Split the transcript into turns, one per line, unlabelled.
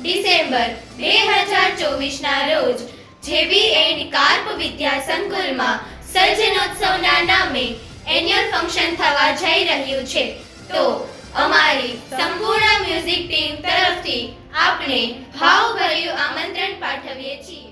December 2024ના રોજ જેબી and carp વિદ્યા સંકુલમાં સર્જનોત્સવના નામે એન્યુઅલ ફંક્શન થવા જઈ રહ્યું છે. તો અમારી સંપૂર્ણ મ્યુઝિક ટીમ તરફથી આપને ભાવભર્યું આમંત્રણ પાઠવીએ છીએ.